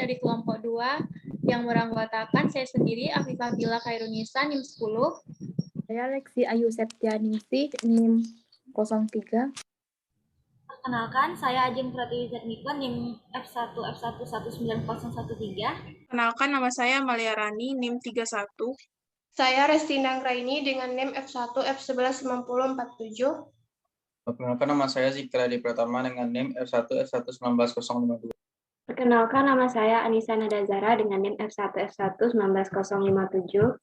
dari kelompok 2 yang beranggotakan saya sendiri, Afifah Bila Khairunisa, NIM 10. Saya Lexi Ayu Septianingsih, NIM 03. Perkenalkan, saya Ajeng Pratiwi Zatmiko, NIM F1 F1 19013. Kenalkan, nama saya Malia Rani, NIM 31. Saya Restina Anggraini dengan NIM F1 F119047. Perkenalkan, nama saya Zikra Di Pratama dengan NIM F1 F119052. Perkenalkan, nama saya Anissa Nadazara dengan NIM F1 F1 19057.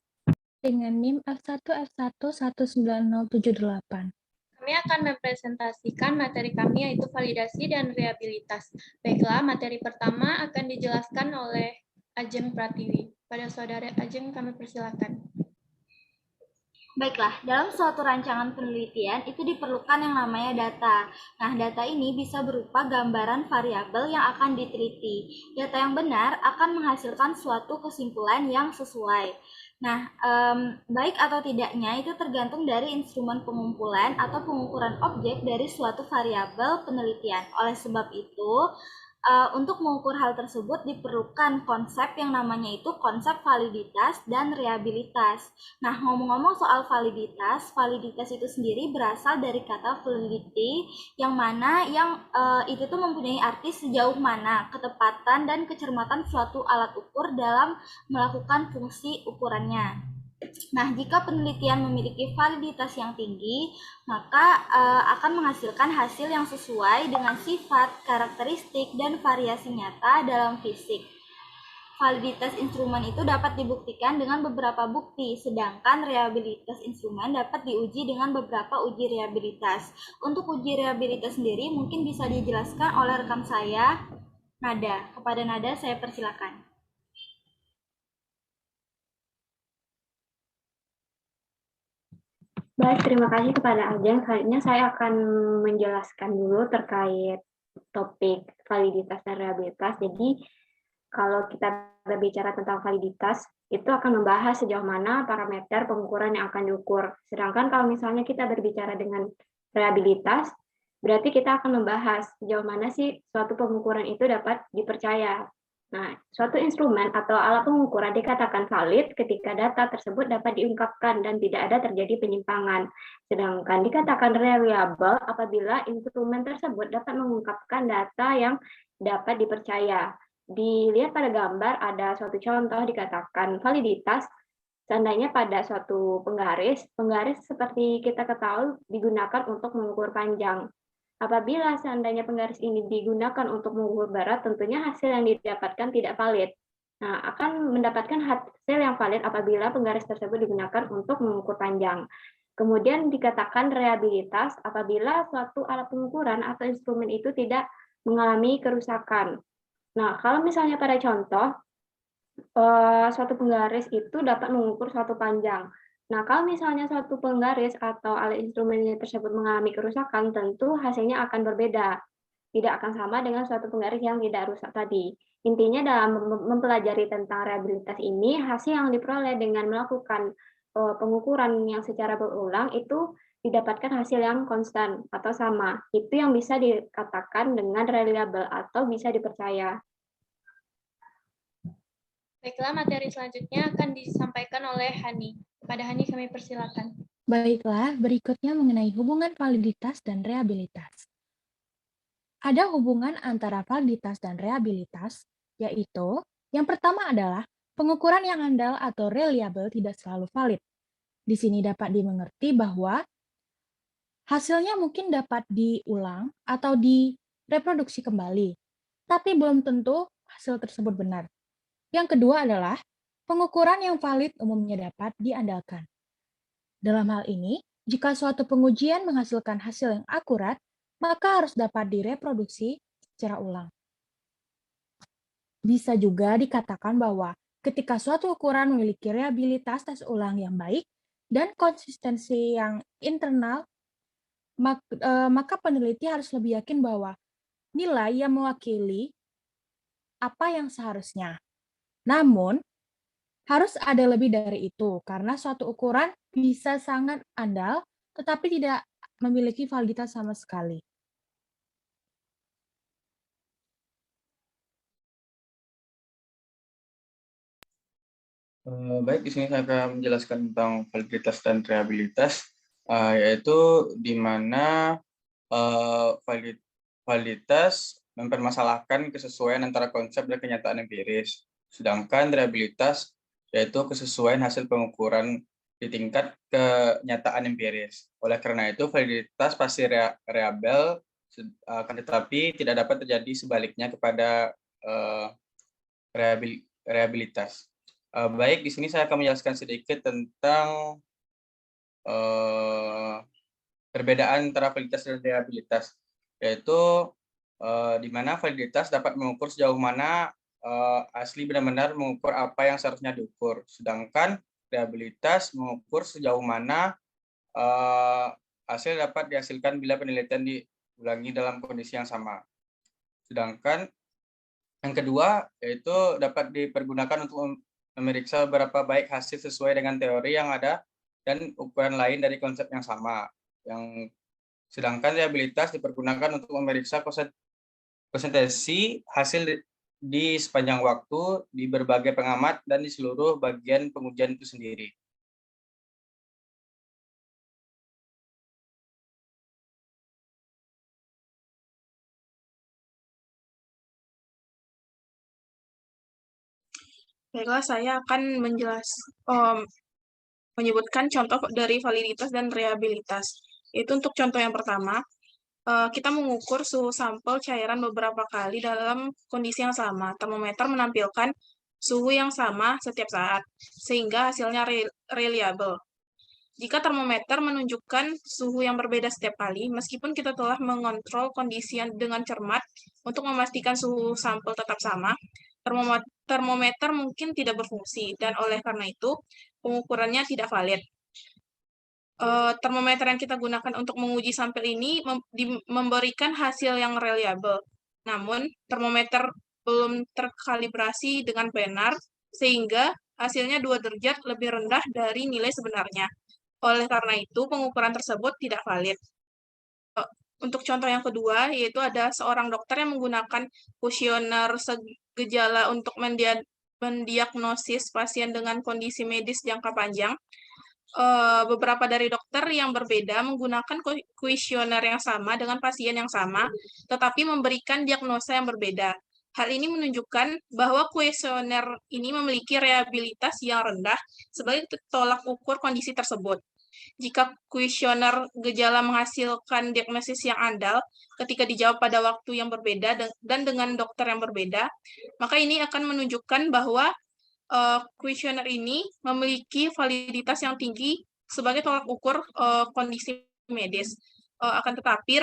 Dengan NIM F1 F1 19078. Kami akan mempresentasikan materi kami yaitu validasi dan reliabilitas. Baiklah, materi pertama akan dijelaskan oleh Ajeng Pratiwi. Pada saudara Ajeng kami persilakan. Baiklah, dalam suatu rancangan penelitian itu diperlukan yang namanya data. Nah, data ini bisa berupa gambaran variabel yang akan diteliti. Data yang benar akan menghasilkan suatu kesimpulan yang sesuai. Nah, baik atau tidaknya itu tergantung dari instrumen pengumpulan atau pengukuran objek dari suatu variabel penelitian. Oleh sebab itu, untuk mengukur hal tersebut diperlukan konsep yang namanya itu konsep validitas dan reliabilitas. Nah, ngomong-ngomong soal validitas itu sendiri berasal dari kata validity, yang mana itu tuh mempunyai arti sejauh mana ketepatan dan kecermatan suatu alat ukur dalam melakukan fungsi ukurannya. Nah, jika penelitian memiliki validitas yang tinggi, maka akan menghasilkan hasil yang sesuai dengan sifat, karakteristik, dan variasi nyata dalam fisik. Validitas instrumen itu dapat dibuktikan dengan beberapa bukti, sedangkan reliabilitas instrumen dapat diuji dengan beberapa uji reliabilitas. Untuk uji reliabilitas sendiri mungkin bisa dijelaskan oleh rekan saya, Nada. Kepada Nada saya persilakan. Baik, terima kasih kepada Ajeng. Selanjutnya saya akan menjelaskan dulu terkait topik validitas dan reliabilitas. Jadi, kalau kita berbicara tentang validitas, itu akan membahas sejauh mana parameter pengukuran yang akan diukur. Sedangkan kalau misalnya kita berbicara dengan reliabilitas, berarti kita akan membahas sejauh mana sih suatu pengukuran itu dapat dipercaya. Nah, suatu instrumen atau alat pengukuran dikatakan valid ketika data tersebut dapat diungkapkan dan tidak ada terjadi penyimpangan. Sedangkan dikatakan reliable apabila instrumen tersebut dapat mengungkapkan data yang dapat dipercaya. Dilihat pada gambar ada suatu contoh dikatakan validitas. Seandainya pada suatu penggaris seperti kita ketahui digunakan untuk mengukur panjang. Apabila seandainya penggaris ini digunakan untuk mengukur berat, tentunya hasil yang didapatkan tidak valid. Nah, akan mendapatkan hasil yang valid apabila penggaris tersebut digunakan untuk mengukur panjang. Kemudian dikatakan reliabilitas apabila suatu alat pengukuran atau instrumen itu tidak mengalami kerusakan. Nah, kalau misalnya pada contoh, suatu penggaris itu dapat mengukur suatu panjang. Nah, kalau misalnya suatu penggaris atau alat instrumen tersebut mengalami kerusakan, tentu hasilnya akan berbeda. Tidak akan sama dengan suatu penggaris yang tidak rusak tadi. Intinya dalam mempelajari tentang reliabilitas ini, hasil yang diperoleh dengan melakukan pengukuran yang secara berulang itu didapatkan hasil yang konstan atau sama. Itu yang bisa dikatakan dengan reliable atau bisa dipercaya. Baiklah, materi selanjutnya akan disampaikan oleh Hani. Kepada Hani kami persilakan. Baiklah, berikutnya mengenai hubungan validitas dan reliabilitas. Ada hubungan antara validitas dan reliabilitas, yaitu yang pertama adalah pengukuran yang andal atau reliable tidak selalu valid. Di sini dapat dimengerti bahwa hasilnya mungkin dapat diulang atau direproduksi kembali, tapi belum tentu hasil tersebut benar. Yang kedua adalah pengukuran yang valid umumnya dapat diandalkan. Dalam hal ini, jika suatu pengujian menghasilkan hasil yang akurat, maka harus dapat direproduksi secara ulang. Bisa juga dikatakan bahwa ketika suatu ukuran memiliki reliabilitas tes ulang yang baik dan konsistensi yang internal, maka peneliti harus lebih yakin bahwa nilai yang mewakili apa yang seharusnya. Namun, harus ada lebih dari itu, karena suatu ukuran bisa sangat andal, tetapi tidak memiliki validitas sama sekali. Baik, di sini saya akan menjelaskan tentang validitas dan reabilitas, yaitu di mana validitas mempermasalahkan kesesuaian antara konsep dan kenyataan empiris, sedangkan reabilitas yaitu kesesuaian hasil pengukuran di tingkat kenyataan empiris. Oleh karena itu, validitas pasti reliabel, akan tetapi tidak dapat terjadi sebaliknya kepada reabilitas. Baik, di sini saya akan menjelaskan sedikit tentang perbedaan antara validitas dan reabilitas, yaitu di mana validitas dapat mengukur sejauh mana asli benar-benar mengukur apa yang seharusnya diukur, sedangkan reabilitas mengukur sejauh mana hasil dapat dihasilkan bila penelitian diulangi dalam kondisi yang sama. Sedangkan yang kedua yaitu dapat dipergunakan untuk memeriksa berapa baik hasil sesuai dengan teori yang ada dan ukuran lain dari konsep yang sama. Sedangkan reabilitas dipergunakan untuk memeriksa konsistensi hasil di sepanjang waktu, di berbagai pengamat, dan di seluruh bagian pengujian itu sendiri. Baiklah, saya akan menyebutkan contoh dari validitas dan reabilitas. Itu untuk contoh yang pertama, kita mengukur suhu sampel cairan beberapa kali dalam kondisi yang sama. Termometer menampilkan suhu yang sama setiap saat, sehingga hasilnya reliable. Jika termometer menunjukkan suhu yang berbeda setiap kali, meskipun kita telah mengontrol kondisi dengan cermat untuk memastikan suhu sampel tetap sama, termometer mungkin tidak berfungsi, dan oleh karena itu, pengukurannya tidak valid. Termometer yang kita gunakan untuk menguji sampel ini memberikan hasil yang reliable. Namun, termometer belum terkalibrasi dengan benar, sehingga hasilnya 2 derajat lebih rendah dari nilai sebenarnya. Oleh karena itu, pengukuran tersebut tidak valid. Untuk contoh yang kedua, yaitu ada seorang dokter yang menggunakan kuesioner gejala untuk mendiagnosis pasien dengan kondisi medis jangka panjang. Beberapa dari dokter yang berbeda menggunakan kuesioner yang sama dengan pasien yang sama, tetapi memberikan diagnosa yang berbeda. Hal ini menunjukkan bahwa kuesioner ini memiliki reabilitas yang rendah sebagai tolak ukur kondisi tersebut. Jika kuesioner gejala menghasilkan diagnosis yang andal ketika dijawab pada waktu yang berbeda dan dengan dokter yang berbeda, maka ini akan menunjukkan bahwa kuesioner ini memiliki validitas yang tinggi sebagai tolak ukur kondisi medis. Akan tetapi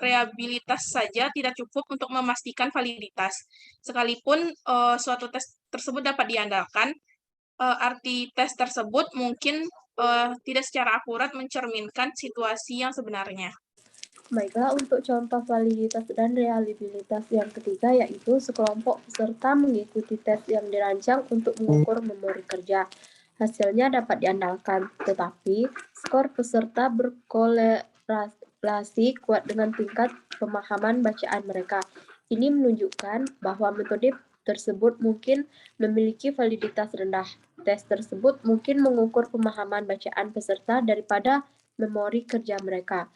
reabilitas saja tidak cukup untuk memastikan validitas. Sekalipun suatu tes tersebut dapat diandalkan, arti tes tersebut mungkin tidak secara akurat mencerminkan situasi yang sebenarnya. Baiklah, untuk contoh validitas dan reliabilitas yang ketiga yaitu sekelompok peserta mengikuti tes yang dirancang untuk mengukur memori kerja. Hasilnya dapat diandalkan, tetapi skor peserta berkorelasi kuat dengan tingkat pemahaman bacaan mereka. Ini menunjukkan bahwa metode tersebut mungkin memiliki validitas rendah. Tes tersebut mungkin mengukur pemahaman bacaan peserta daripada memori kerja mereka.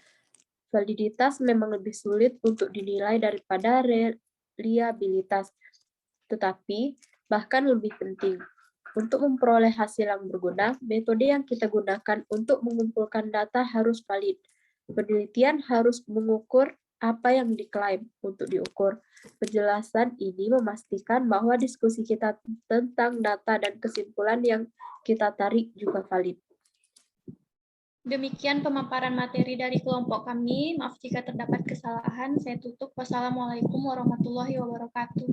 Validitas memang lebih sulit untuk dinilai daripada reliabilitas, tetapi bahkan lebih penting. Untuk memperoleh hasil yang berguna, metode yang kita gunakan untuk mengumpulkan data harus valid. Penelitian harus mengukur apa yang diklaim untuk diukur. Penjelasan ini memastikan bahwa diskusi kita tentang data dan kesimpulan yang kita tarik juga valid. Demikian pemaparan materi dari kelompok kami. Maaf jika terdapat kesalahan. Saya tutup. Wassalamualaikum warahmatullahi wabarakatuh.